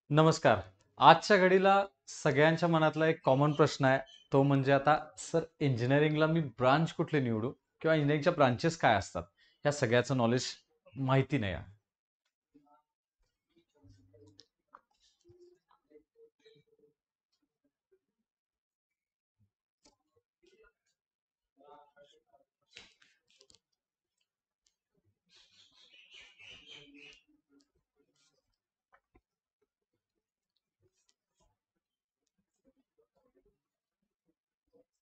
नमस्कार. आजच्या घडीला सगळ्यांच्या मनातला एक कॉमन प्रश्न आहे. तो म्हणजे आता सर इंजिनिअरिंगला मी ब्रांच कुठली निवडू? किंवा इंजिनिअरिंगच्या ब्रांचेस काय असतात? ह्या सगळ्याचं नॉलेज माहिती नाही आहे.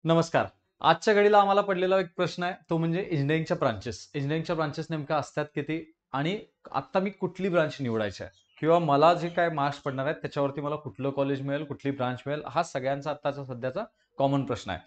नमस्कार. आजच्या घडीला आम्हाला पडलेला एक प्रश्न आहे, तो म्हणजे इंजिनिअरिंगच्या ब्रांचेस. इंजिनिअरिंगच्या ब्रांचेस नेमक्या असतात किती? आणि आत्ता मी कुठली ब्रांच निवडायची आहे? किंवा मला जे काय मार्क्स पडणार आहेत, त्याच्यावरती मला कुठलं कॉलेज मिळेल, कुठली ब्रांच मिळेल, हा सगळ्यांचा आत्ताचा सध्याचा कॉमन प्रश्न आहे.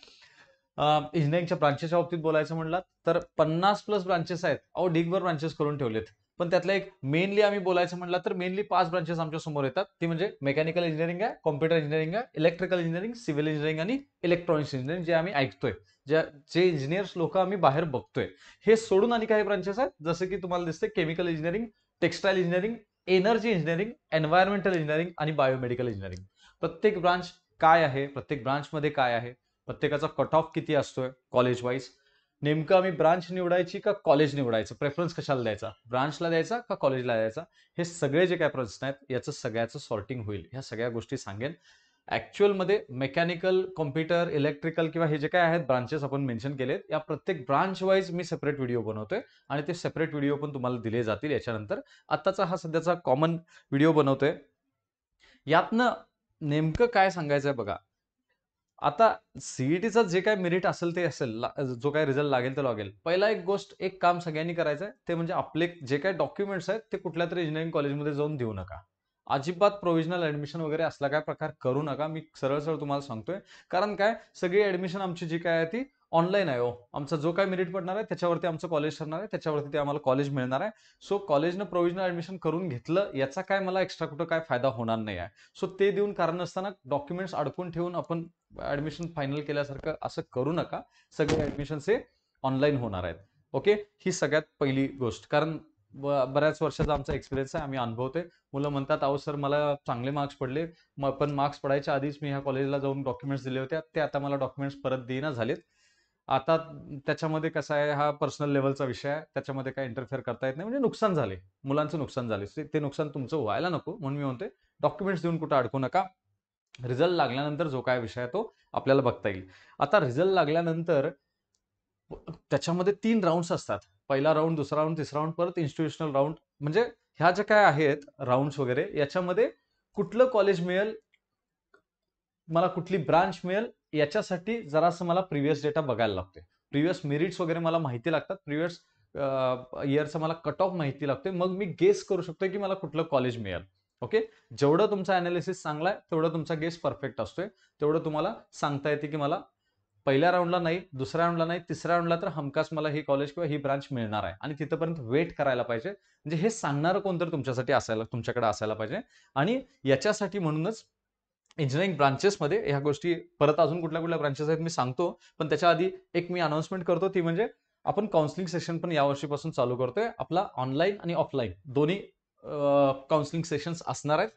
इंजिनिअरिंगच्या ब्रांचेसच्या बाबतीत बोलायचं म्हणलं तर 50 प्लस ब्रांचेस आहेत. अहो ढिगभर ब्रांचेस करून ठेवलेत. पण त्यातल्या एक मेनली आम्ही बोलायचं म्हणलं तर मेनली 5 ब्रांचेस आमच्या समोर येतात. ती म्हणजे मेकॅनिकल इंजिनिअरिंग आहे, कॉम्प्युटर इंजिनिअरिंग आहे, इलेक्ट्रिकल इंजिनिअरिंग, सिव्हिल इंजिनिअरिंग आणि इलेक्ट्रॉनिक्स इंजिनिअरिंग, जे आम्ही ऐकतोय, जे इंजिनियर्स लोक आम्ही बाहेर बघतोय. हे सोडून आणि काही ब्रांचेस आहेत, जसं की तुम्हाला दिसते chemical engineering, textile engineering, energy engineering, environmental engineering आणि बायोमेडिकल इंजिनिअरिंग. प्रत्येक ब्रांच काय आहे, प्रत्येक ब्रांचमध्ये काय आहे, प्रत्येकाचा कट ऑफ किती असतोय कॉलेज वाईज, नेमकं आम्ही ब्रांच निवडायची का कॉलेज निवडायचं, प्रेफरन्स कशाला द्यायचा, ब्रांचला द्यायचा का कॉलेजला द्यायचा, हे सगळे जे काय प्रश्न आहेत याचं सगळ्याचं सॉर्टिंग होईल. ह्या सगळ्या गोष्टी सांगेन. ऍक्च्युअलमध्ये मेकॅनिकल, कॉम्प्युटर, इलेक्ट्रिकल किंवा हे जे काय आहेत ब्रांचेस आपण मेन्शन केलेत, या प्रत्येक ब्रांच वाईज मी सेपरेट व्हिडिओ बनवतोय आणि ते सेपरेट व्हिडिओ पण तुम्हाला दिले जातील याच्यानंतर. आत्ताचा हा सध्याचा कॉमन व्हिडिओ बनवतोय. यातनं नेमकं काय सांगायचं आहे बघा. आता सीईटीचं जे काय मेरिट असेल ते असेल, जो काय रिझल्ट लागेल ते लागेल. पहिला एक गोष्ट, एक काम सगळ्यांनी करायचं आहे, ते म्हणजे आपले जे काही डॉक्युमेंट्स आहेत ते कुठल्या तरी इंजिनिअरिंग कॉलेजमध्ये जाऊन देऊ नका. अजिबात प्रोव्हिजनल ऍडमिशन वगैरे असला काय प्रकार करू नका. मी सरळ सरळ तुम्हाला सांगतोय. कारण काय, सगळी ऍडमिशन आमची जी काय आहे ती ऑनलाईन आहे हो. आमचा जो काय मेरिट पडणार आहे त्याच्यावरती आमचं कॉलेज ठरणार आहे, त्याच्यावरती ते आम्हाला कॉलेज मिळणार आहे. सो कॉलेजनं प्रोव्हिजनल ऍडमिशन करून घेतलं याचा काय मला एक्स्ट्रा कुठं काय फायदा होणार नाही आहे. सो ते देऊन कारण नसताना डॉक्युमेंट्स अडकून ठेवून आपण ऍडमिशन फायनल केल्यासारखं असं करू नका. सगळे ऍडमिशन्स हे ऑनलाईन होणार आहेत. ओके, ही सगळ्यात पहिली गोष्ट. कारण बऱ्याच वर्षाचा आमचा एक्सपिरियन्स आहे, आम्ही अनुभवतोय. मुलं म्हणतात, अहो सर मला चांगले मार्क्स पडले, पण मार्क्स पडायच्या आधीच मी ह्या कॉलेजला जाऊन डॉक्युमेंट्स दिले होते, ते आता मला डॉक्युमेंट्स परत देईना झालेत. आता त्याच्यामध्ये कसं आहे, हा पर्सनल लेवलचा विषय आहे, त्याच्यामध्ये काय इंटरफेअर करता येत नाही. म्हणजे नुकसान झाले, मुलांचं नुकसान झाले, ते नुकसान तुमचं व्हायला नको म्हणून मी म्हणतोय, डॉक्युमेंट्स देऊन कुठं अडकू नका. रिझल्ट लागल्यानंतर जो काय विषय आहे तो आपल्याला बघता येईल. आता रिझल्ट लागल्यानंतर त्याच्यामध्ये 3 राउंड्स असतात. पहिला राउंड, दुसरा राउंड, तिसरा राउंड, परत इन्स्टिट्यूशनल राउंड. म्हणजे ह्या ज्या काय आहेत राउंड्स वगैरे, याच्यामध्ये कुठलं कॉलेज मिळेल, मला कुठली ब्रांच मिळेल, याच्यासाठी जरासं मला प्रिव्हियस डेटा बघायला लागतोय. प्रिव्हियस मेरिट्स वगैरे मला माहिती लागतात. प्रिव्हियस इयरचा मला कट ऑफ माहिती लागतोय. मग मी गेस करू शकतोय की मला कुठलं कॉलेज मिळेल. ओके. जेवढं तुमचा अनालिसिस चांगला आहे तेवढं तुमचा गेस परफेक्ट असतोय. तेवढं तुम्हाला सांगता येते की मला पहिल्या राऊंडला नाही, दुसऱ्या राऊंडला नाही, तिसऱ्या राऊंडला तर हमखास मला ही कॉलेज किंवा ही ब्रांच मिळणार आहे. आणि तिथपर्यंत वेट करायला पाहिजे. म्हणजे हे सांगणारं कोणतरी तुमच्यासाठी असायला, तुमच्याकडे असायला पाहिजे. आणि याच्यासाठी म्हणूनच इंजिनिअरिंग ब्रांचेसमध्ये ह्या गोष्टी, परत अजून कुठल्या कुठल्या ब्रांचेस आहेत मी सांगतो. पण त्याच्या आधी एक मी अनाउन्समेंट करतो, ती म्हणजे आपण काउन्सिलिंग सेशन पण यावर्षीपासून चालू करतोय. आपला ऑनलाईन आणि ऑफलाईन दोन्ही काउन्सिलिंग सेशन्स असणार आहेत.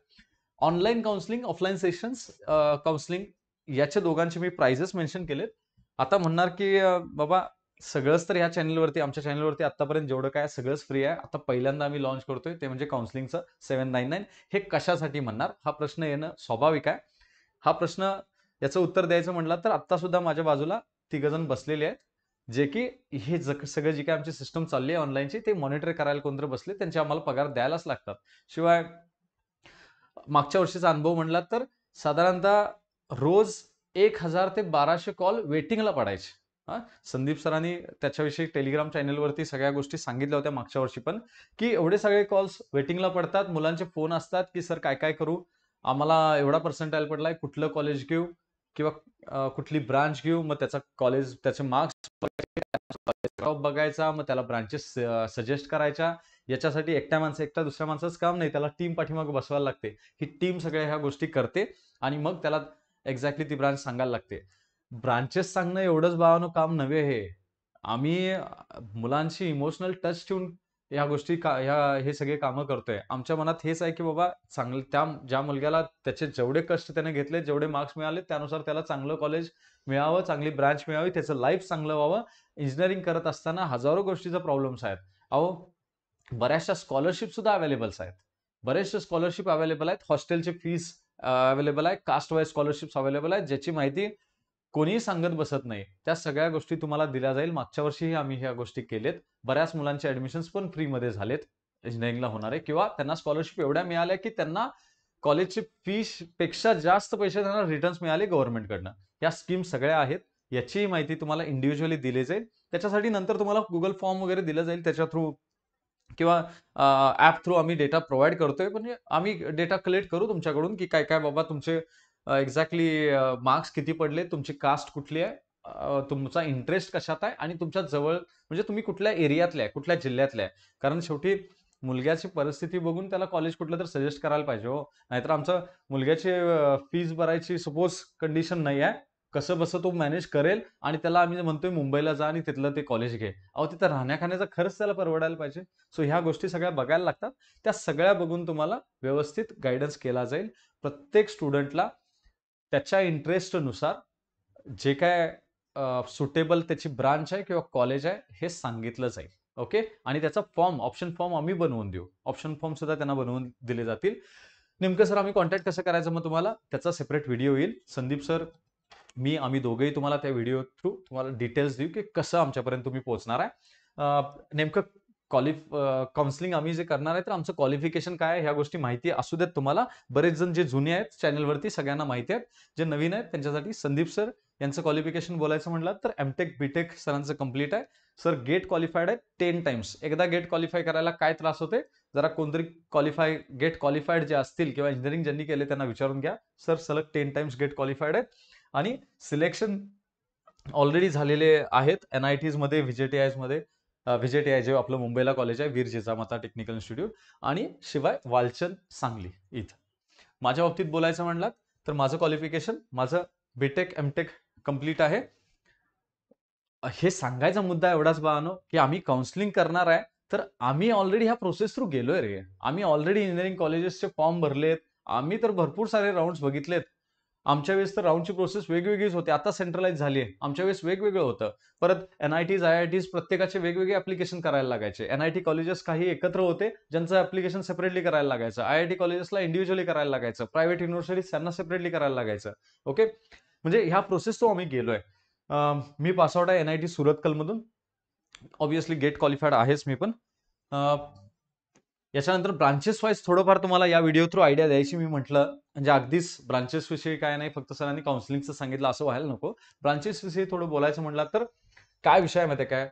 Online counselling, offline sessions counselling, याच्या दोघांचे मी प्राइजेस मेन्शन केलेत. आता म्हणणार की बाबा सगळंच तर ह्या चॅनलवरती, आमच्या चॅनलवरती आतापर्यंत जेवढं काय सगळंच फ्री आहे, आता पहिल्यांदा आम्ही लॉन्च करतोय ते म्हणजे काउन्सिलिंगचं 799. हे कशासाठी म्हणणार, हा प्रश्न येणं स्वाभाविक आहे. हा प्रश्न, याचं उत्तर द्यायचं म्हणलं तर आत्ता सुद्धा माझ्या बाजूला 3 जण बसलेले आहेत, जे की हे सगळं जी काय आमची सिस्टम चालली आहे ऑनलाईनची, ते मॉनिटर करायला कोणतरी बसले, त्यांचे आम्हाला पगार द्यायलाच लागतात. शिवाय मागच्या वर्षीचा अनुभव म्हणला तर साधारणतः रोज 1000 ते 1200 कॉल वेटिंगला पडायचे. संदीप सरांनी त्याच्याविषयी टेलिग्राम चॅनलवरती सगळ्या गोष्टी सांगितल्या होत्या मागच्या वर्षी पण, की एवढे सगळे कॉल्स वेटिंगला पडतात. मुलांचे फोन असतात की सर काय काय करू, आम्हाला एवढा पर्सेंटाईल पडलाय, कुठलं कॉलेज घेऊ किंवा कुठली ब्रांच घेऊ, मग त्याचा कॉलेज, त्याचे मार्क्स बघायचा, मग त्याला ब्रांचेस सजेस्ट करायच्या. याच्यासाठी एकट्या दुसऱ्या माणसाचं काम नाही, त्याला टीम पाठीमागे बसवायला लागते. ही टीम सगळ्या ह्या गोष्टी करते आणि मग त्याला एक्झॅक्टली ती ब्रांच सांगायला लागते. ब्रांचेस सांगणं एवढंच भावानं काम नव्हे हे. आम्ही मुलांशी इमोशनल टच ठेवून या गोष्टी हे सगळे कामं करतोय, आमच्या मनात हेच आहे की बाबा चांगलं ज्या मुलग्याला त्याचे जेवढे कष्ट त्याने घेतले, जेवढे मार्क्स मिळाले त्यानुसार त्याला चांगलं कॉलेज मिळावं, चांगली ब्रांच मिळावी, त्याचं लाईफ चांगलं व्हावं. इंजिनिअरिंग करत असताना हजारो गोष्टीचा प्रॉब्लेम्स आहेत. अहो, बऱ्याचशा स्कॉलरशिप सुद्धा अवेलेबल्स आहेत. बरेचसे स्कॉलरशिप अवेलेबल आहेत. हॉस्टेलची फीस अवेलेबल आहे. कास्ट वाईज स्कॉलरशिप्स अवेलेबल आहेत, ज्याची माहिती कोणीही सांगत बसत नाही. त्या सगळ्या गोष्टी तुम्हाला दिल्या जाईल. मागच्या वर्षीही आम्ही ह्या गोष्टी केलेत. बऱ्याच मुलांचे ऍडमिशन्स पण फ्रीमध्ये झालेत इंजिनिअरिंगला होणारे, किंवा त्यांना स्कॉलरशिप एवढ्या मिळाल्या की त्यांना कॉलेजची फीस पेक्षा जास्त पैसे त्यांना रिटर्न्स मिळाले गव्हर्नमेंटकडनं. या स्कीम सगळ्या आहेत. याचीही माहिती तुम्हाला इंडिव्हिज्युअली दिली जाईल. त्याच्यासाठी नंतर तुम्हाला गुगल फॉर्म वगैरे दिलं जाईल त्याच्या थ्रू, किंवा ऍप थ्रू आम्ही डेटा प्रोव्हाइड करतोय. म्हणजे आम्ही डेटा कलेक्ट करू तुमच्याकडून की काय काय बाबा तुमचे एक्झॅक्टली मार्क्स किती पडले, तुमची कास्ट कुठली आहे, तुमचा इंटरेस्ट कशात आहे, आणि तुमच्या जवळ म्हणजे तुम्ही कुठल्या एरियातले आहे, कुठल्या जिल्ह्यातले आहे. कारण शेवटी मुलग्याची परिस्थिती बघून त्याला कॉलेज कुठलं तर सजेस्ट करायला पाहिजे हो. नाहीतर आमचं मुलग्याची फीस भरायची सपोज कंडिशन नाही आहे, कसं बसं तो मॅनेज करेल, आणि त्याला आम्ही म्हणतोय मुंबईला जा आणि तिथलं ते कॉलेज घे. अहो, तिथं राहण्या-खाण्याचा खर्च त्याला परवडायला पाहिजे. सो ह्या गोष्टी सगळ्या बघायला लागतात. त्या सगळ्या बघून तुम्हाला व्यवस्थित गाईडन्स केला जाईल. प्रत्येक स्टुडंटला त्याच्या इंटरेस्टनुसार जे काय सुटेबल त्याची ब्रांच आहे किंवा कॉलेज आहे हे सांगितलं जाईल. ओके. आणि त्याचा ऑप्शन फॉर्म आम्ही बनवून देऊ. ऑप्शन फॉर्म सुद्धा त्यांना बनवून दिले जातील. नेमकं सर आम्ही कॉन्टॅक्ट कसं करायचं, मग तुम्हाला त्याचा सेपरेट व्हिडिओ येईल. संदीप सर, आम्ही दोघेही तुम्हाला त्या व्हिडिओ थ्रू तुम्हाला डिटेल्स देऊ की कसं आमच्यापर्यंत तुम्ही पोहोचणार आहे. नेमकं काउन्सिलिंग आम्ही जे करणार आहे, तर आमचं क्वालिफिकेशन काय आहे ह्या गोष्टी माहिती असू देत तुम्हाला. बरेच जण जे जुने आहेत चॅनलवरती सगळ्यांना माहिती आहेत. जे नवीन आहेत त्यांच्यासाठी संदीप सर यांचं क्वालिफिकेशन बोलायचं म्हटलं तर एमटेक बीटेक सरांचं कंप्लीट आहे. सर गेट क्वालिफाईड आहे 10 टाइम्स. एकदा गेट क्वालिफाय करायला काय त्रास होते, जरा कोणतरी गेट क्वालिफाईड जे असतील किंवा इंजिनिअरिंग ज्यांनी केले त्यांना विचारून घ्या. सर सलग 10 टाइम्स गेट क्वालिफाईड आहेत आणि सिलेक्शन ऑलरेडी झालेले आहेत NITs मध्ये, व्हीजेटीआयज मध्ये. व्हीजेटीआय जे आपलं मुंबईला कॉलेज आहे, वीर जिजामाता टेक्निकल इन्स्टिट्यूट, आणि शिवाय वालचंद सांगली इथं. माझ्या बाबतीत बोलायचं म्हणलं तर माझं क्वालिफिकेशन, माझं बीटेक एमटेक कम्प्लीट आहे. हे सांगायचा मुद्दा एवढाच बाळानो की आम्ही काउन्सिलिंग करणार आहे, तर आम्ही ऑलरेडी ह्या प्रोसेस थ्रू गेलोय रे. आम्ही ऑलरेडी इंजिनिअरिंग कॉलेजेसचे फॉर्म भरलेत. आम्ही तर भरपूर सारे राऊंड्स बघितलेत. आमच्या वेळेस तर राऊंडची प्रोसेस वेगवेगळीच होती. आता सेंट्रलाइज झाली आहे. आमच्या वेळेस वेगवेगळं होतं. परत NITs IITs प्रत्येकाचे वेगवेगळे ऍप्लिकेशन करायला लागायचे. NIT कॉलेजेस काही एकत्र होते ज्यांचं ऍप्लिकेशन सेपरेटली करायला लागायचं. IIT कॉलेजेसला इंडिव्हिज्युअली करायला लागायचं. प्रायव्हेट युनिव्हर्सिटीज त्यांना सेपरेटली करायला लागायचं. ओके. म्हणजे ह्या प्रोसेस तो आम्ही गेलोय. मी पासआउट आहे NIT सुरतकलमधून. ऑब्व्हियसली गेट क्वालिफाईड आहेच मी पण. याच्यानंतर ब्रांचेस वाईज थोडंफार तुम्हाला या व्हिडिओ थ्रू आयडिया द्यायची मी म्हटलं. म्हणजे अगदीच ब्रांचेस विषयी काय नाही, फक्त सरांनी काउन्सिलिंगचं सांगितलं असं व्हायला नको. ब्रांचेस विषयी थोडं बोलायचं म्हटलं तर काय विषय माहिती काय,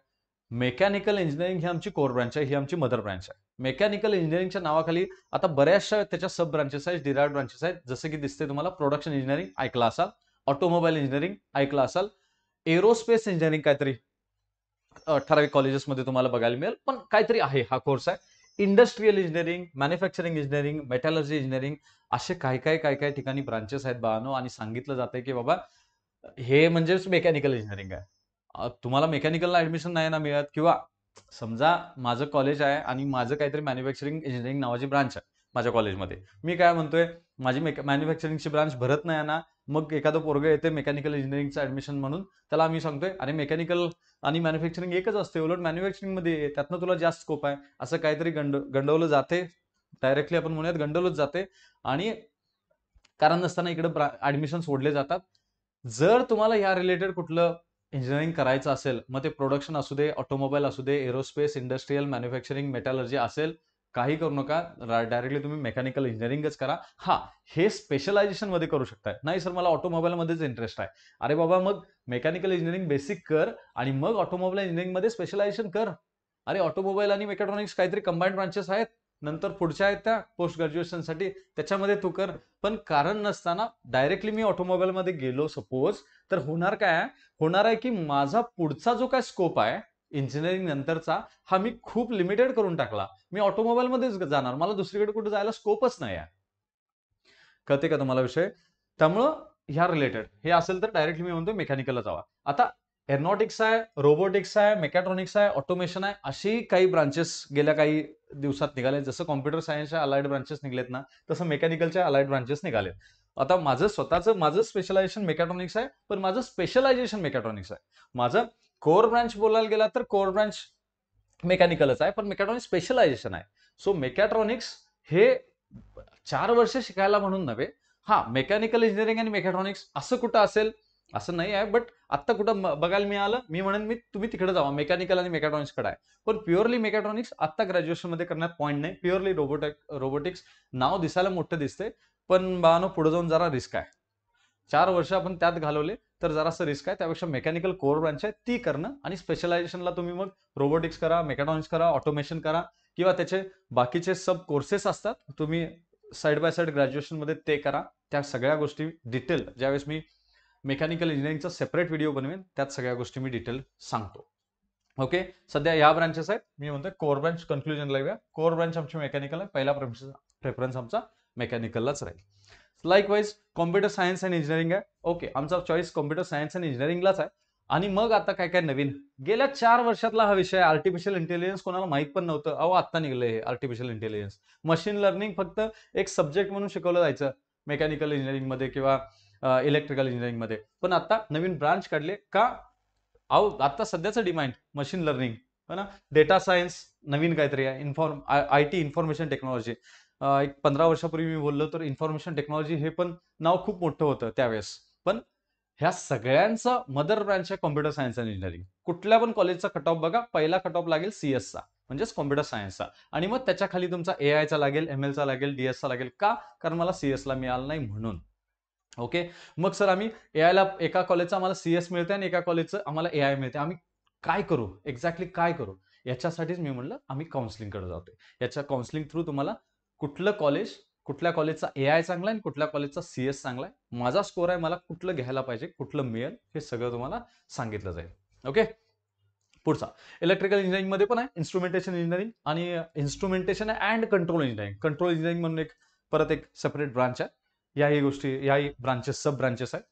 मेकॅनिकल इंजिनिअरिंग ही आमची कोर ब्रांच आहे, ही आमची मदर ब्रांच आहे. मेकॅनिकल इंजिनिअरिंगच्या नावाखाली आता बऱ्याचशा त्याच्या सब ब्रांचेस आहेत, डिराइव्ड ब्रांचेस आहेत. जसं की दिसते तुम्हाला प्रोडक्शन इंजिनिअरिंग ऐकला असाल, ऑटोमोबाईल इंजिनिअरिंग ऐकला असाल, एरोस्पेस इंजिनिअरिंग काहीतरी ठराविक कॉलेजेसमध्ये तुम्हाला बघायला मिळेल, पण काहीतरी आहे हा कोर्स आहे. Industrial engineering, manufacturing engineering, metallurgy engineering, असे काय काय ठिकाणी ब्रांचेस आहेत बाळानो. आणि सांगितलं जातंय की बाबा हे म्हणजेच मेकॅनिकल इंजिनिअरिंग आहे. तुम्हाला मेकॅनिकलला ऍडमिशन नाही ना मिळत, किंवा समजा माझं कॉलेज आहे आणि माझं काहीतरी मॅन्युफॅक्चरिंग इंजिनिअरिंग नावाची ब्रांच आहे माझ्या कॉलेजमध्ये. मी काय म्हणतोय, माझी मॅन्युफॅक्चरिंगची ब्रांच भरत नाही ना, मग एखादं पोरगं येते मेकॅनिकल इंजिनिअरिंगचं ऍडमिशन म्हणून, त्याला आम्ही सांगतोय अरे मेकॅनिकल आणि मॅन्युफॅक्चरिंग एकच असते, उलट मॅन्युफॅक्चरिंग मध्ये त्यातनं तुला जास्त स्कोप आहे, असं काहीतरी गंडवलं जाते. डायरेक्टली आपण म्हणूयात गंडवलंच जाते. आणि कारण नसताना इकडे ऍडमिशन सोडले जातात. जर तुम्हाला या रिलेटेड कुठलं इंजिनिअरिंग करायचं असेल, मग ते प्रोडक्शन असू दे, ऑटोमोबाईल असू दे, एरोस्पेस, इंडस्ट्रियल, मॅन्युफॅक्चरिंग, मेटॅलर्जी असेल, काही करू नका. डायरेक्टली तुम्ही मेकॅनिकल इंजिनिअरिंगच करा. हा, हे स्पेशलायझेशन मध्ये करू शकताय. नाही सर मला ऑटोमोबाईल मध्येच इंटरेस्ट आहे, अरे बाबा मग मेकॅनिकल इंजिनिअरिंग बेसिक कर आणि मग ऑटोमोबाईल इंजिनिअरिंग मध्ये स्पेशलायझेशन कर. अरे ऑटोमोबाईल आणि मेकॅट्रॉनिक्स काहीतरी कंबाईंड ब्रांचेस आहेत, नंतर पुढच्या आहेत त्या पोस्ट ग्रॅज्युएशनसाठी, त्याच्यामध्ये तू कर. पण कारण नसताना डायरेक्टली मी ऑटोमोबाईल मध्ये गेलो सपोज, तर होणार काय, होणार आहे की माझा पुढचा जो काय स्कोप आहे इंजिनिअरिंग नंतरचा, हा मी खूप लिमिटेड करून टाकला. मी ऑटोमोबाईल मध्येच जाणार, मला दुसरीकडे कुठे जायला स्कोपच नाही आहे. कळते का तुम्हाला विषय? त्यामुळं ह्या रिलेटेड हे असेल तर डायरेक्टली मी म्हणतो मेकॅनिकलला जावा. आता एरोनॉटिक्स आहे, रोबोटिक्स आहे, मेकॅट्रॉनिक्स आहे, ऑटोमेशन आहे, अशी काही ब्रांचेस गेल्या काही दिवसात निघाले. जसं कॉम्प्युटर सायन्सच्या अलाइड ब्रांचेस निघलेत ना, तसं मेकॅनिकलच्या अलाइड ब्रांचेस निघालेत. आता माझं स्पेशलायझेशन मेकॅट्रॉनिक्स आहे, पण माझं स्पेशलायझेशन मेकॅट्रॉनिक्स आहे. माझं कोर ब्रांच बोलायला गेला तर कोर ब्रांच मेकॅनिकलच आहे, पण मेकॅट्रॉनिक्स स्पेशलायझेशन आहे. सो मेकॅट्रॉनिक्स हे 4 वर्ष शिकायला म्हणून नव्हे. हा, मेकॅनिकल इंजिनिअरिंग आणि मेकॅट्रॉनिक्स असं कुठं असेल असं नाही आहे, बट आत्ता कुठं बघायला मिळालं, मी म्हणेन तुम्ही तिकडे जावा, मेकॅनिकल आणि मेकॅट्रॉनिक्स कडे आहे. पण प्युअरली मेकॅट्रॉनिक्स आत्ता ग्रॅज्युएशन मध्ये करण्यात पॉईंट नाही. प्युअरली रोबोटिक्स नाव दिसायला मोठं दिसते, पण बाळानो पुढे जाऊन जरा रिस्क आहे. 4 वर्ष आपण त्यात घालवले तर जरासं रिस्क आहे. त्यापेक्षा मेकॅनिकल कोर ब्रांच आहे ती करणं, आणि स्पेशलायझेशनला तुम्ही मग रोबोटिक्स करा, मेकॅट्रॉनिक्स करा, ऑटोमेशन करा, किंवा त्याचे बाकीचे सब कोर्सेस असतात, तुम्ही साईड बाय साईड ग्रॅज्युएशन मध्ये ते करा. त्या सगळ्या गोष्टी डिटेल ज्यावेळेस मी मेकॅनिकल इंजिनिअरिंगचा सेपरेट व्हिडिओ बनवेन त्यात सगळ्या गोष्टी मी डिटेल सांगतो. ओके, सध्या या ब्रांचेस आहेत. मी म्हणतो कोर ब्रांच कन्क्लुजनला येऊया. कोर ब्रांच आमची मेकॅनिकल आहे. पहिला प्रेफरन्स आमचा मेकॅनिकललाच राहील. Likewise computer science and engineering आहे. ओके, आमचा चॉईस कॉम्प्युटर सायन्स अँड इंजिनिअरिंगलाच आहे. आणि मग आता काय काय नवीन गेल्या 4 वर्षातला हा विषय आर्टिफिशियल इंटेलिजन्स, कोणाला माहित पण नव्हतं. अहो, आत्ता निघलंय हे आर्टिफिशियल इंटेलिजन्स. मशीन लर्निंग फक्त एक सब्जेक्ट म्हणून शिकवलं जायचं मेकॅनिकल इंजिनिअरिंग मध्ये किंवा इलेक्ट्रिकल इंजिनिअरिंग मध्ये. पण आता नवीन ब्रांच काढले का? अहो, आता सध्याचं डिमांड मशीन लर्निंग, है ना, डेटा सायन्स नवीन काहीतरी आहे, IT इन्फॉर्मेशन टेक्नॉलॉजी. एक 15 वर्षापूर्वी मी बोललो तर इन्फॉर्मेशन टेक्नॉलॉजी हे पण नाव खूप मोठं होतं त्यावेळेस. पण ह्या सगळ्यांचा मदर ब्रांच आहे कॉम्प्युटर सायन्स अँड इंजिनिअरिंग. कुठल्या पण कॉलेजचा कट ऑफ बघा, पहिला कट ऑफ लागेल CS चा, म्हणजेच कॉम्प्युटर सायन्सचा, आणि मग त्याच्या खाली तुमचा AI चा लागेल, ML चा लागेल, DS चा लागेल. का? कारण मला CS ला मिळालं नाही म्हणून. ओके, मग सर आम्ही एआयला एका कॉलेजचं आम्हाला CS मिळते आणि एका कॉलेजचं आम्हाला AI मिळते, आम्ही काय करू, एक्झॅक्टली काय करू? याच्यासाठीच मी म्हणलं आम्ही काउन्सिलिंगकडे जातोय. याच्या काउन्सिलिंग थ्रू तुम्हाला कुठलं कॉलेज, कुठल्या कॉलेजचा AI चांगला आहे आणि कुठल्या कॉलेजचा CS चांगला आहे, माझा स्कोर आहे, मला कुठलं घ्यायला पाहिजे, कुठलं मिळेल, हे सगळं तुम्हाला सांगितलं जाईल. ओके, पुढचा इलेक्ट्रिकल इंजिनिअरिंग मध्ये पण आहे इन्स्ट्रुमेंटेशन इंजिनिअरिंग आणि instrumentation and control engineering. Control engineering म्हणून परत एक सेपरेट ब्रांच आहे. याही ब्रांचेस सब ब्रांचेस आहेत.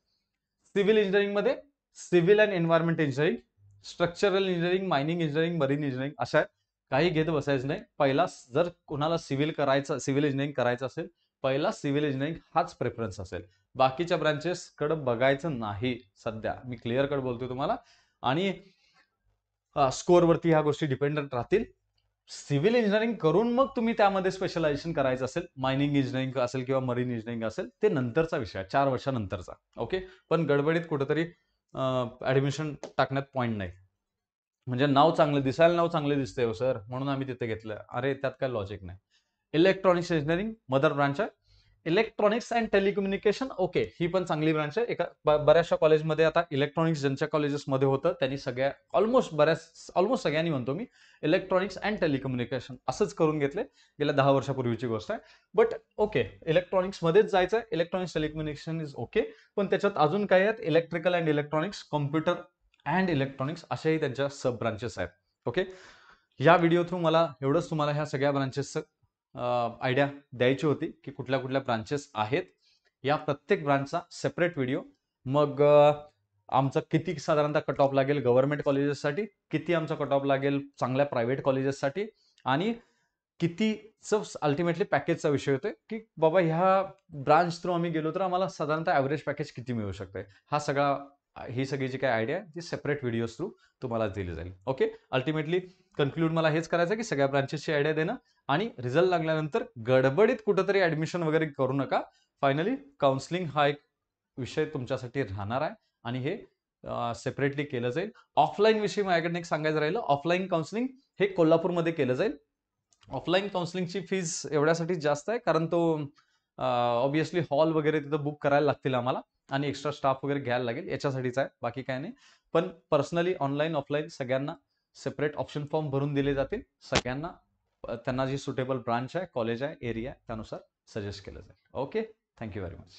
सिव्हिल इंजिनिअरिंग मध्ये civil and environment engineering, structural engineering, mining engineering, marine engineering अशा आहेत. काही घेत बसायचं नाही. पहिला जर कोणाला सिव्हिल इंजिनिअरिंग करायचं असेल, पहिला सिव्हिल इंजिनिअरिंग हाच प्रेफरन्स असेल. बाकीच्या ब्रांचेस कडे बघायचं नाही सध्या, मी क्लिअर कट बोलतोय तुम्हाला. आणि स्कोअरवरती ह्या गोष्टी डिपेंडंट राहतील. सिव्हिल इंजिनिअरिंग करून मग तुम्ही त्यामध्ये स्पेशलायझेशन करायचं असेल, मायनिंग इंजिनिअरिंग असेल किंवा मरीन इंजिनिअरिंग असेल, ते नंतरचा विषय आहे, 4 वर्षानंतरचा. ओके, पण गडबडीत कुठेतरी ऍडमिशन टाकण्यात पॉईंट नाही. म्हणजे नाव चांगलं दिसायला, नाव चांगले दिसतंय हो सर, म्हणून आम्ही तिथे घेतलं. अरे, त्यात काय लॉजिक नाही. इलेक्ट्रॉनिक्स इंजिनिअरिंग मदर ब्रांच आहे. इलेक्ट्रॉनिक्स अँड टेलिकम्युनिकेशन, ओके, ही पण चांगली ब्रांच आहे. बऱ्याचशा कॉलेजमध्ये आता इलेक्ट्रॉनिक्स ज्यांच्या कॉलेजेसमध्ये होतं त्यांनी ऑलमोस्ट सगळ्यांनी म्हणतो मी, इलेक्ट्रॉनिक्स अँड टेलिकम्युनिकेशन असंच करून घेतले. गेल्या 10 वर्षापूर्वीची गोष्ट आहे. बट ओके, इलेक्ट्रॉनिक्स मध्येच जायचं आहे. Electronics telecommunication is okay. पण त्याच्यात अजून काय आहेत, electrical and electronics, computer and electronics अशाही त्यांच्या सब ब्रांचेस आहेत. ओके, या व्हिडिओ थ्रू मला एवढंच तुम्हाला ह्या सगळ्या ब्रांचेसचं आयडिया द्यायची होती की कुठल्या कुठल्या ब्रांचेस आहेत. या प्रत्येक ब्रांचचा सेपरेट व्हिडिओ, मग आमचा किती साधारणतः कट ऑफ लागेल गव्हर्नमेंट कॉलेजेससाठी, किती आमचा कट ऑफ लागेल चांगल्या प्रायव्हेट कॉलेजेससाठी, आणि कितीचं अल्टिमेटली पॅकेजचा विषय होतोय की बाबा ह्या ब्रांच थ्रू आम्ही गेलो तर आम्हाला साधारणतः ॲव्हरेज पॅकेज किती मिळू शकते. ही सगळी जी काय आयडिया ती सेपरेट व्हिडिओज थ्रू तुम्हाला दिली जाईल. ओके, अल्टिमेटली कन्क्लूड मला हेच करायचं की सगळ्या ब्रांचेसची आयडिया देणं, आणि रिझल्ट लागल्यानंतर गडबडीत कुठंतरी ऍडमिशन वगैरे करू नका. फायनली काउन्सिलिंग हा एक विषय तुमच्यासाठी राहणार आहे, आणि हे सेपरेटली केलं जाईल. ऑफलाईन विषयी माझ्याकडनं एक सांगायचं राहिलं, ऑफलाईन काउन्सिलिंग हे कोल्हापूरमध्ये केलं जाईल. ऑफलाईन काउन्सिलिंगची फीज एवढ्यासाठी जास्त आहे कारण तो ऑब्विसली हॉल वगैरे तिथं बुक करायला लागतील आम्हाला, आणि एक्स्ट्रा स्टाफ वगैरे घ्यायला लागेल, याच्यासाठीच आहे, बाकी काय नाही. पण पर्सनली ऑनलाईन ऑफलाईन सगळ्यांना सेपरेट ऑप्शन फॉर्म भरून दिले जातील. सगळ्यांना त्यांना जी सुटेबल ब्रांच आहे, कॉलेज आहे, एरिया आहे त्यानुसार सजेस्ट केलं जाईल. Okay, thank you very much.